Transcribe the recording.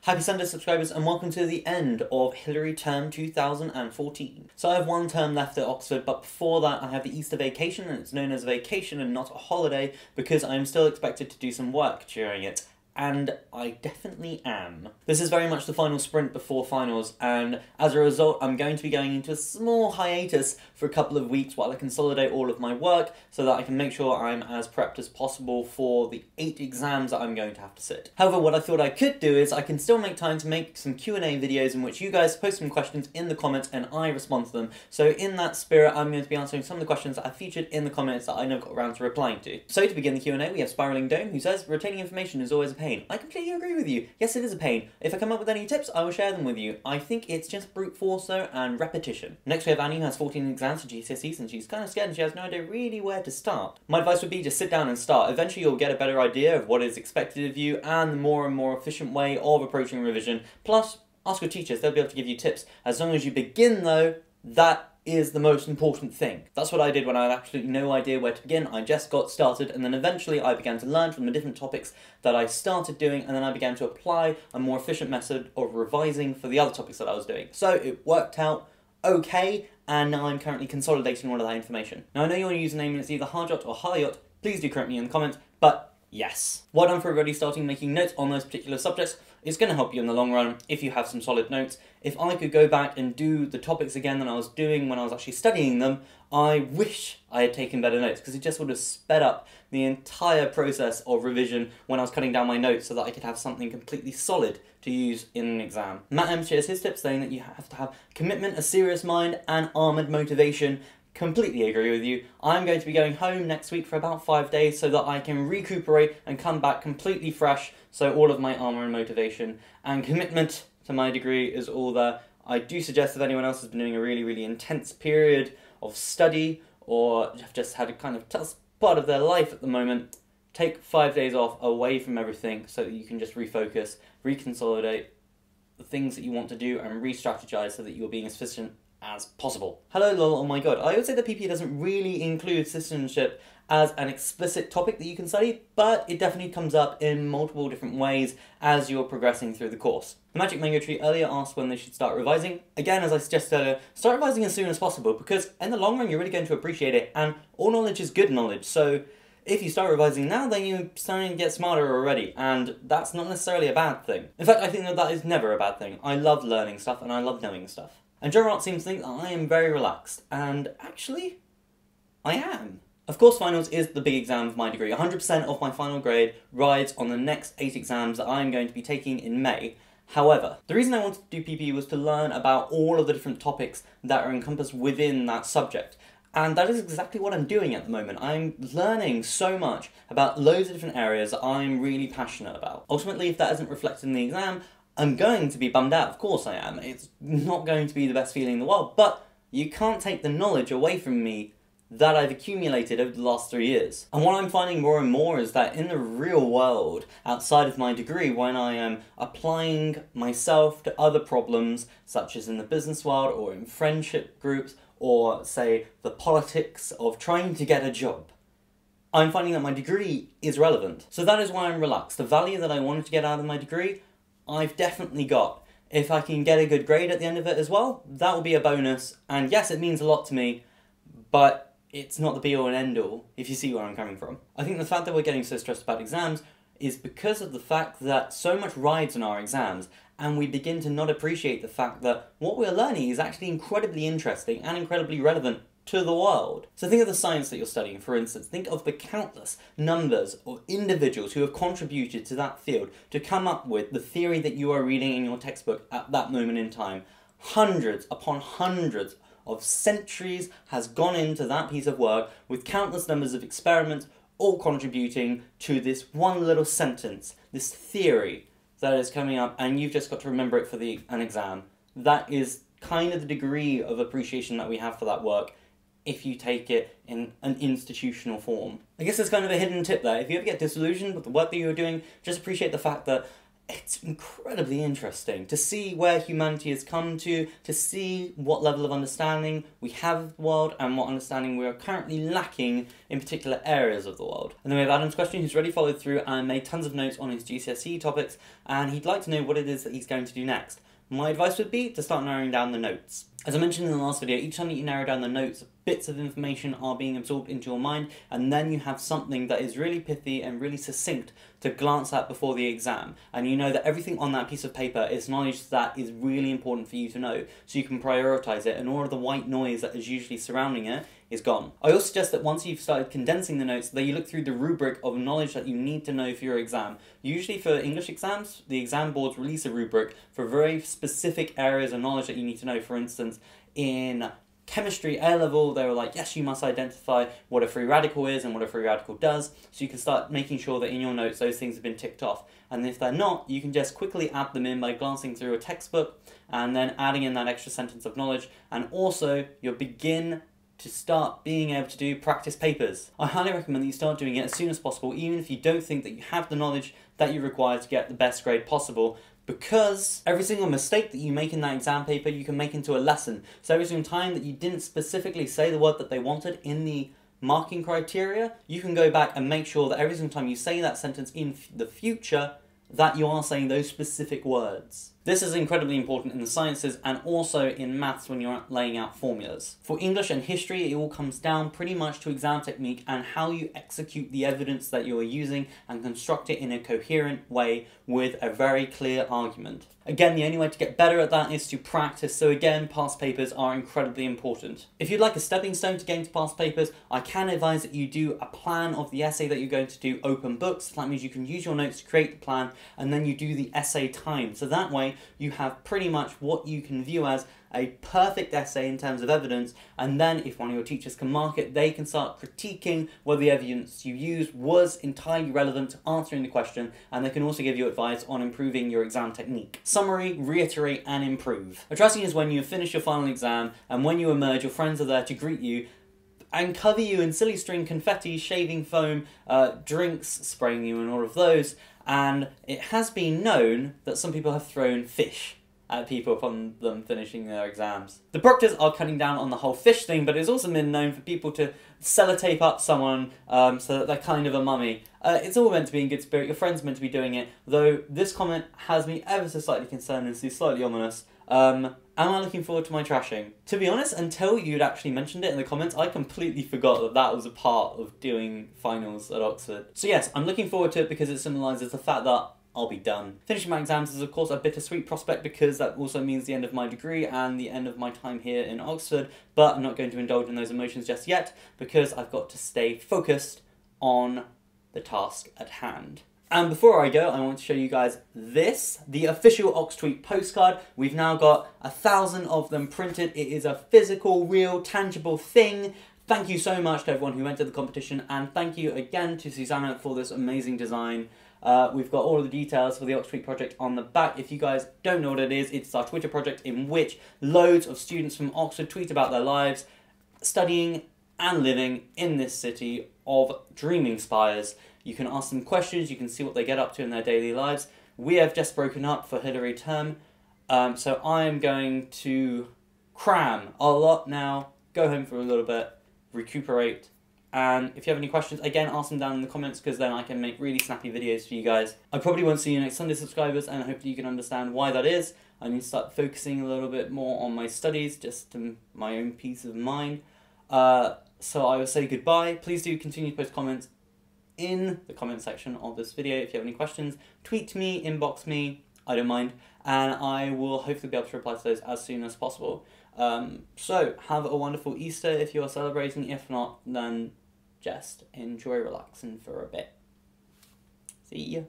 Happy Sunday subscribers and welcome to the end of Hillary term 2014. So I have one term left at Oxford, but before that I have the Easter vacation, and it's known as a vacation and not a holiday because I am still expected to do some work during it. And I definitely am. This is very much the final sprint before finals, and as a result I'm going to be going into a small hiatus for a couple of weeks while I consolidate all of my work so that I can make sure I'm as prepped as possible for the 8 exams that I'm going to have to sit. However, what I thought I could do is I can still make time to make some Q&A videos in which you guys post some questions in the comments and I respond to them. So in that spirit I'm going to be answering some of the questions that I featured in the comments that I never got around to replying to. So to begin the Q&A we have Spiraling Dome, who says, retaining information is always a pain. I completely agree with you. Yes, it is a pain. If I come up with any tips, I will share them with you. I think it's just brute force though, and repetition. Next we have Annie, who has 14 exams for GCSEs, and she's kind of scared and she has no idea really where to start. My advice would be just sit down and start. Eventually you'll get a better idea of what is expected of you and the more and more efficient way of approaching revision. Plus, ask your teachers, they'll be able to give you tips. As long as you begin though, that is the most important thing. That's what I did when I had absolutely no idea where to begin. I just got started, and then eventually I began to learn from the different topics that I started doing, and then I began to apply a more efficient method of revising for the other topics that I was doing. So it worked out okay, and now I'm currently consolidating all of that information. Now I know your username is either Harjot or Harjot, please do correct me in the comments, but yes. Well done for everybody starting making notes on those particular subjects. It's going to help you in the long run if you have some solid notes. If I could go back and do the topics again that I was doing when I was actually studying them, I wish I had taken better notes, because it just would have sped up the entire process of revision when I was cutting down my notes so that I could have something completely solid to use in an exam. Matt M shares his tips saying that you have to have commitment, a serious mind, and armoured motivation. Completely agree with you. I'm going to be going home next week for about 5 days so that I can recuperate and come back completely fresh, so all of my armour and motivation and commitment to my degree is all there. I do suggest if anyone else has been doing a really intense period of study or have just had a kind of tough part of their life at the moment, take 5 days off away from everything so that you can just refocus, reconsolidate the things that you want to do and re-strategize so that you're being as efficient as possible. Hello lol, oh my god. I would say that PP doesn't really include citizenship as an explicit topic that you can study, but it definitely comes up in multiple different ways as you're progressing through the course. The Magic Mango Tree earlier asked when they should start revising. Again, as I suggested earlier, start revising as soon as possible, because in the long run you're really going to appreciate it, and all knowledge is good knowledge, so if you start revising now, then you're starting to get smarter already, and that's not necessarily a bad thing. In fact, I think that that is never a bad thing. I love learning stuff and I love knowing stuff. And Joe seems to think that I am very relaxed, and actually, I am. Of course, finals is the big exam of my degree. 100% of my final grade rides on the next 8 exams that I am going to be taking in May. However, the reason I wanted to do PP was to learn about all of the different topics that are encompassed within that subject. And that is exactly what I'm doing at the moment. I'm learning so much about loads of different areas that I'm really passionate about. Ultimately, if that isn't reflected in the exam, I'm going to be bummed out, of course I am. It's not going to be the best feeling in the world, but you can't take the knowledge away from me that I've accumulated over the last 3 years. And what I'm finding more and more is that in the real world, outside of my degree, when I am applying myself to other problems, such as in the business world or in friendship groups, or say the politics of trying to get a job, I'm finding that my degree is relevant. So that is why I'm relaxed. The value that I wanted to get out of my degree, I've definitely got. If I can get a good grade at the end of it as well, that will be a bonus, and yes, it means a lot to me, but it's not the be-all and end-all, if you see where I'm coming from. I think the fact that we're getting so stressed about exams is because of the fact that so much rides on our exams, and we begin to not appreciate the fact that what we're learning is actually incredibly interesting and incredibly relevant to the world. So think of the science that you're studying, for instance. Think of the countless numbers of individuals who have contributed to that field to come up with the theory that you are reading in your textbook at that moment in time. Hundreds upon hundreds of centuries has gone into that piece of work, with countless numbers of experiments all contributing to this one little sentence, this theory that is coming up, and you've just got to remember it for an exam. That is kind of the degree of appreciation that we have for that work if you take it in an institutional form. I guess there's kind of a hidden tip there. If you ever get disillusioned with the work that you're doing, just appreciate the fact that it's incredibly interesting to see where humanity has come to see what level of understanding we have of the world and what understanding we are currently lacking in particular areas of the world. And then we have Adam's question, who's already followed through and made tons of notes on his GCSE topics, and he'd like to know what it is that he's going to do next. My advice would be to start narrowing down the notes. As I mentioned in the last video, each time that you narrow down the notes, bits of information are being absorbed into your mind, and then you have something that is really pithy and really succinct to glance at before the exam. And you know that everything on that piece of paper is knowledge that is really important for you to know, so you can prioritise it, and all of the white noise that is usually surrounding it is gone. I also suggest that once you've started condensing the notes, that you look through the rubric of knowledge that you need to know for your exam. Usually for English exams, the exam boards release a rubric for very specific areas of knowledge that you need to know. For instance, in chemistry A-level, they were like, yes, you must identify what a free radical is and what a free radical does, so you can start making sure that in your notes those things have been ticked off. And if they're not, you can just quickly add them in by glancing through a textbook and then adding in that extra sentence of knowledge, and also you'll begin to start being able to do practice papers. I highly recommend that you start doing it as soon as possible, even if you don't think that you have the knowledge that you require to get the best grade possible, because every single mistake that you make in that exam paper you can make into a lesson. So every single time that you didn't specifically say the word that they wanted in the marking criteria, you can go back and make sure that every single time you say that sentence in the future, that you are saying those specific words. This is incredibly important in the sciences and also in maths when you're laying out formulas. For English and history, it all comes down pretty much to exam technique and how you execute the evidence that you are using and construct it in a coherent way with a very clear argument. Again, the only way to get better at that is to practice, so again, past papers are incredibly important. If you'd like a stepping stone to getting to past papers, I can advise that you do a plan of the essay that you're going to do open books. That means you can use your notes to create the plan, and then you do the essay timed. So that way, you have pretty much what you can view as a perfect essay in terms of evidence, and then if one of your teachers can mark it, they can start critiquing whether the evidence you used was entirely relevant to answering the question, and they can also give you advice on improving your exam technique. Summary, reiterate, and improve. Addressing is when you finish your final exam, and when you emerge, your friends are there to greet you and cover you in silly string confetti, shaving foam, drinks spraying you and all of those, and it has been known that some people have thrown fish at people upon them finishing their exams. The proctors are cutting down on the whole fish thing, but it's also been known for people to sellotape up someone so that they're kind of a mummy. It's all meant to be in good spirit, your friend's meant to be doing it, though this comment has me ever so slightly concerned and seems slightly ominous. Am I looking forward to my trashing? To be honest, until you'd actually mentioned it in the comments, I completely forgot that that was a part of doing finals at Oxford. So yes, I'm looking forward to it because it symbolises the fact that I'll be done. Finishing my exams is of course a bittersweet prospect because that also means the end of my degree and the end of my time here in Oxford, but I'm not going to indulge in those emotions just yet because I've got to stay focused on the task at hand. And before I go, I want to show you guys this, the official Oxtweet postcard. We've now got 1,000 of them printed. It is a physical, real, tangible thing. Thank you so much to everyone who entered the competition, and thank you again to Susanna for this amazing design. We've got all of the details for the Oxtweet project on the back. If you guys don't know what it is, it's our Twitter project in which loads of students from Oxford tweet about their lives, studying and living in this city of dreaming spires. You can ask them questions, you can see what they get up to in their daily lives. We have just broken up for Hilary term, so I am going to cram a lot now, go home for a little bit, recuperate, and if you have any questions, again, ask them down in the comments because then I can make really snappy videos for you guys. I probably won't see you next Sunday, subscribers, and hopefully you can understand why that is. I need to start focusing a little bit more on my studies, just to my own peace of mind. So I will say goodbye. Please do continue to post comments in the comment section of this video. If you have any questions, tweet me, inbox me, I don't mind, and I will hopefully be able to reply to those as soon as possible. So have a wonderful Easter if you are celebrating. If not, then just enjoy relaxing for a bit. See ya.